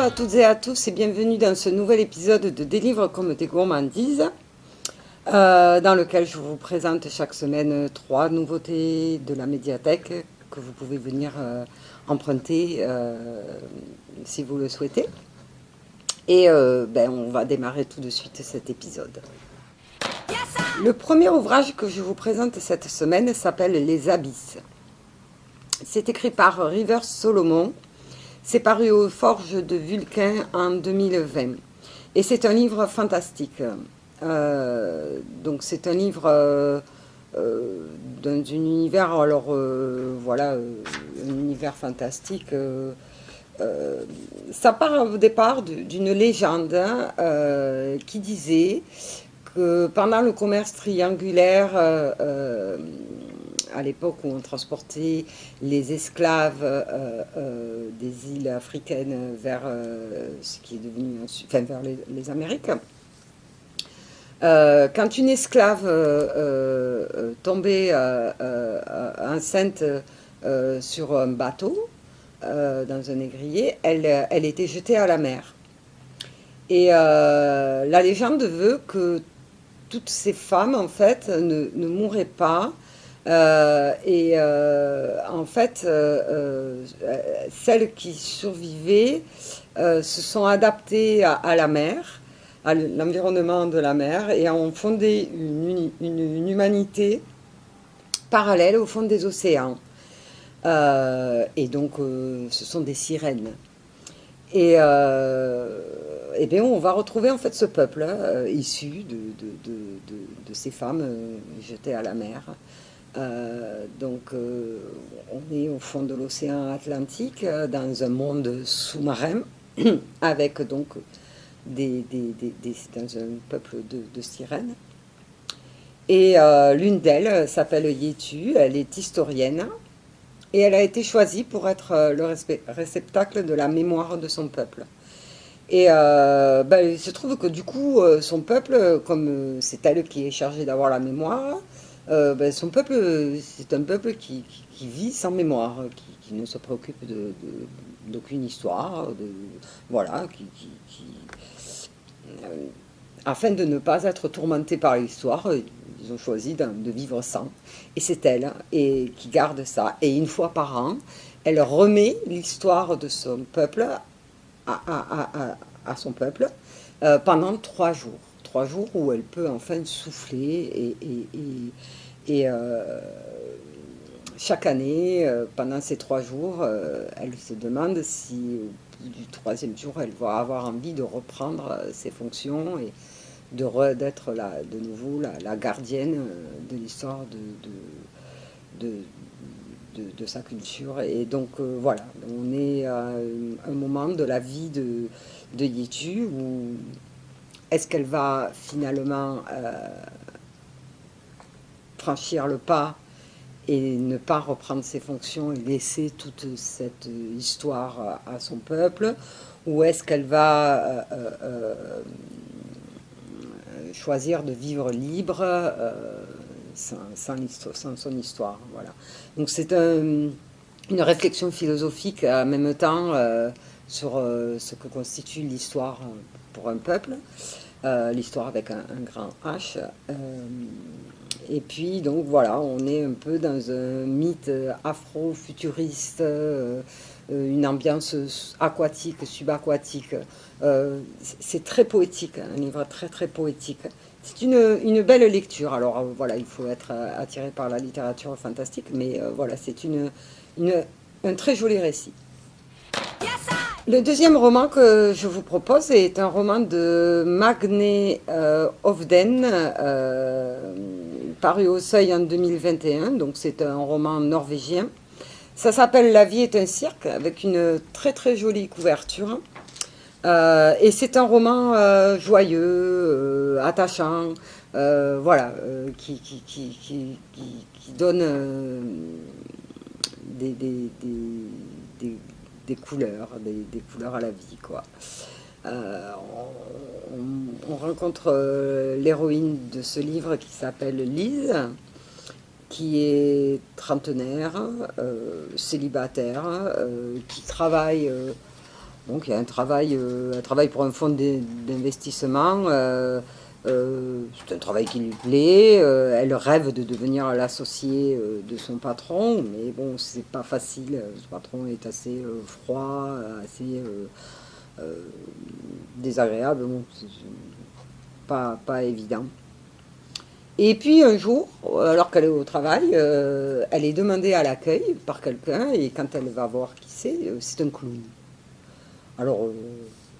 à toutes et à tous et bienvenue dans ce nouvel épisode de Des livres comme des gourmandises, dans lequel je vous présente chaque semaine 3 nouveautés de la médiathèque que vous pouvez venir emprunter si vous le souhaitez. Et on va démarrer tout de suite cet épisode. Le premier ouvrage que je vous présente cette semaine s'appelle Les Abysses. C'est écrit par Rivers Solomon. C'est paru aux Forges de Vulcain en 2020. Et c'est un livre fantastique. Donc c'est un livre dans un univers, un univers fantastique. Ça part au départ d'une légende qui disait que pendant le commerce triangulaire, à l'époque où on transportait les esclaves des îles africaines vers ce qui est devenu, vers les Amériques. Quand une esclave tombait enceinte sur un bateau, dans un négrier, elle était jetée à la mer. Et la légende veut que toutes ces femmes, en fait, ne mourraient pas. Celles qui survivaient se sont adaptées à la mer, à l'environnement de la mer, et ont fondé une humanité parallèle au fond des océans. Ce sont des sirènes. Et bien, on va retrouver en fait ce peuple issu de ces femmes jetées à la mer. On est au fond de l'océan Atlantique, dans un monde sous-marin, avec donc dans un peuple de sirènes. Et l'une d'elles s'appelle Yetu, elle est historienne, et elle a été choisie pour être le réceptacle de la mémoire de son peuple. Et il se trouve que du coup, son peuple, comme c'est elle qui est chargée d'avoir la mémoire, son peuple, c'est un peuple qui vit sans mémoire, qui ne se préoccupe d'aucune histoire, afin de ne pas être tourmenté par l'histoire, ils ont choisi de vivre sans. Et c'est elle qui garde ça. Et une fois par an, elle remet l'histoire de son peuple à son peuple pendant 3 jours. 3 jours où elle peut enfin souffler et chaque année, pendant ces 3 jours, elle se demande si au bout du 3e jour, elle va avoir envie de reprendre ses fonctions et d'être de nouveau la gardienne de l'histoire de sa culture. Et donc voilà, on est à un moment de la vie de Yetu où est-ce qu'elle va finalement franchir le pas et ne pas reprendre ses fonctions et laisser toute cette histoire à son peuple, ou est-ce qu'elle va choisir de vivre libre sans son histoire. Voilà. Donc c'est une réflexion philosophique en même temps sur ce que constitue l'histoire pour un peuple, l'histoire avec un grand H. Et puis, donc voilà, on est un peu dans un mythe afro-futuriste, une ambiance aquatique, subaquatique. C'est très poétique, un livre très très poétique. C'est une belle lecture. Alors voilà, il faut être attiré par la littérature fantastique, mais voilà, c'est un très joli récit. Le deuxième roman que je vous propose est un roman de Magne Ovden, paru au Seuil en 2021, donc c'est un roman norvégien. Ça s'appelle La vie est un cirque, avec une très très jolie couverture. Et c'est un roman joyeux, attachant, qui donne des couleurs, des couleurs à la vie, quoi. On rencontre l'héroïne de ce livre qui s'appelle Lise, qui est trentenaire, célibataire, qui travaille Donc il y a un travail pour un fonds d'investissement. C'est un travail qui lui plaît. Elle rêve de devenir l'associée de son patron, mais bon, c'est pas facile. Ce patron est assez froid, assez désagréable. Bon, c'est pas évident. Et puis un jour, alors qu'elle est au travail, elle est demandée à l'accueil par quelqu'un, et quand elle va voir qui c'est un clown. Alors,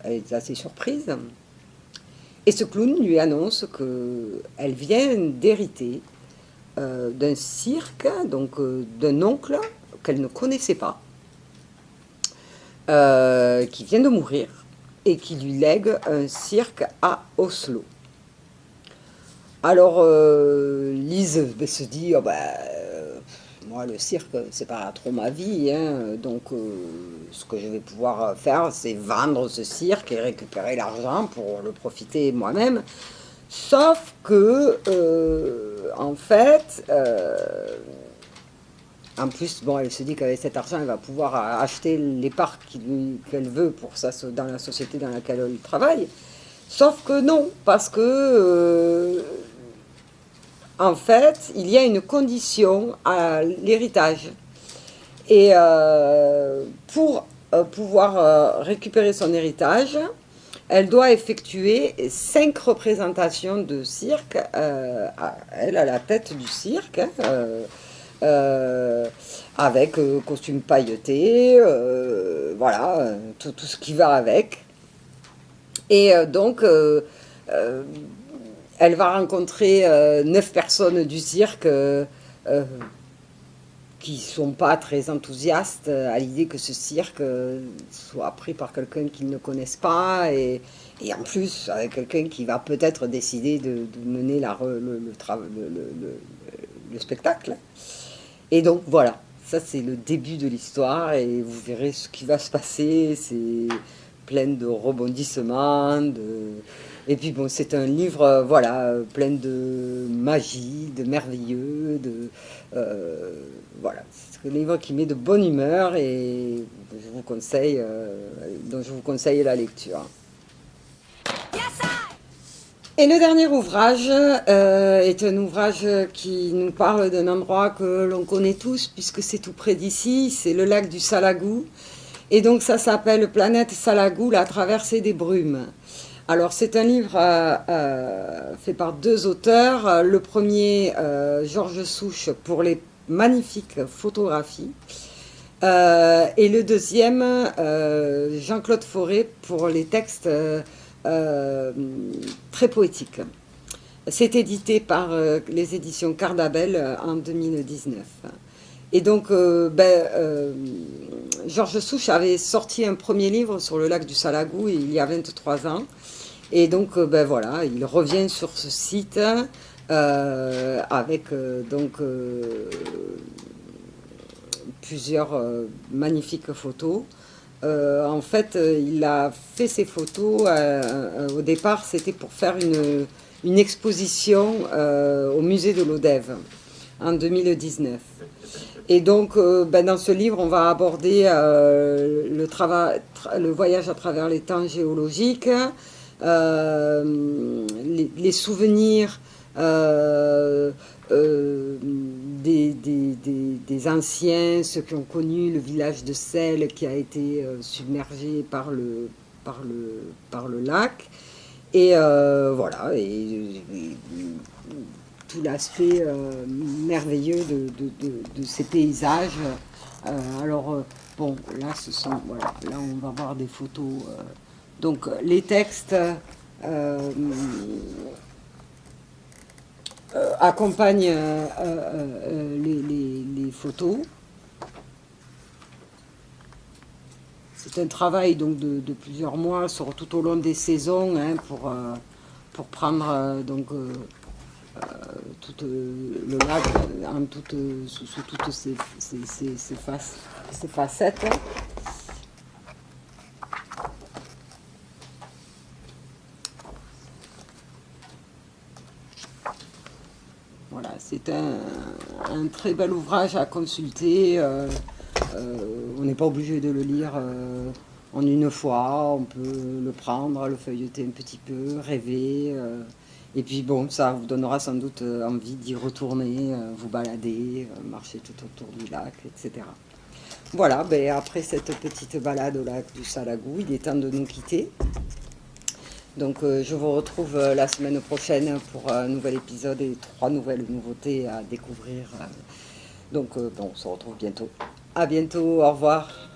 elle est assez surprise. Et ce clown lui annonce qu'elle vient d'hériter d'un cirque, donc d'un oncle qu'elle ne connaissait pas, qui vient de mourir, et qui lui lègue un cirque à Oslo. Alors, Lise se dit, oh, moi le cirque, c'est pas trop ma vie, hein, donc ce que je vais pouvoir faire, c'est vendre ce cirque et récupérer l'argent pour le profiter moi-même. Sauf que, en fait, en plus, bon, elle se dit qu'avec cet argent, elle va pouvoir acheter les parts qu'elle veut pour dans la société dans laquelle elle travaille. Sauf que non, parce que en fait, il y a une condition à l'héritage. Et pour pouvoir récupérer son héritage, elle doit effectuer 5 représentations de cirque, elle à la tête du cirque, avec costume pailleté, voilà, tout ce qui va avec. Et donc, elle va rencontrer 9 personnes du cirque qui ne sont pas très enthousiastes à l'idée que ce cirque soit pris par quelqu'un qu'ils ne connaissent pas, et en plus avec quelqu'un qui va peut-être décider de mener le spectacle. Et donc voilà, ça c'est le début de l'histoire, et vous verrez ce qui va se passer. C'est plein de rebondissements, et puis bon, c'est un livre, voilà, plein de magie, de merveilleux, voilà, c'est un livre qui met de bonne humeur, et dont je vous conseille la lecture. Et le dernier ouvrage est un ouvrage qui nous parle d'un endroit que l'on connaît tous, puisque c'est tout près d'ici, c'est le lac du Salagou. Et donc ça s'appelle Planète Salagou, la traversée des brumes. Alors c'est un livre fait par 2 auteurs. Le premier, Georges Souche, pour les magnifiques photographies. Et le deuxième, Jean-Claude Fauré, pour les textes très poétiques. C'est édité par les éditions Cardabel en 2019. Et donc, Georges Souche avait sorti un premier livre sur le lac du Salagou il y a 23 ans. Et donc, voilà, il revient sur ce site avec plusieurs magnifiques photos. En fait, il a fait ces photos, au départ, c'était pour faire une exposition au musée de l'Odève en 2019. Et donc, dans ce livre, on va aborder le voyage à travers les temps géologiques, les souvenirs des anciens, ceux qui ont connu le village de Celles qui a été submergé par le lac. Et voilà, et tout l'aspect merveilleux de ces paysages. Alors, bon, là, voilà, là, on va voir des photos. Donc, les textes accompagnent les photos. C'est un travail donc de plusieurs mois tout au long des saisons, hein, pour prendre tout le lac sous toutes ses facettes. Voilà, c'est un très bel ouvrage à consulter. On n'est pas obligé de le lire en une fois, on peut le prendre, le feuilleter un petit peu, rêver. Et puis bon, ça vous donnera sans doute envie d'y retourner, vous balader, marcher tout autour du lac, etc. Voilà, ben après cette petite balade au lac du Salagou, il est temps de nous quitter. Donc je vous retrouve la semaine prochaine pour un nouvel épisode et 3 nouvelles nouveautés à découvrir. Donc bon, on se retrouve bientôt. À bientôt, au revoir.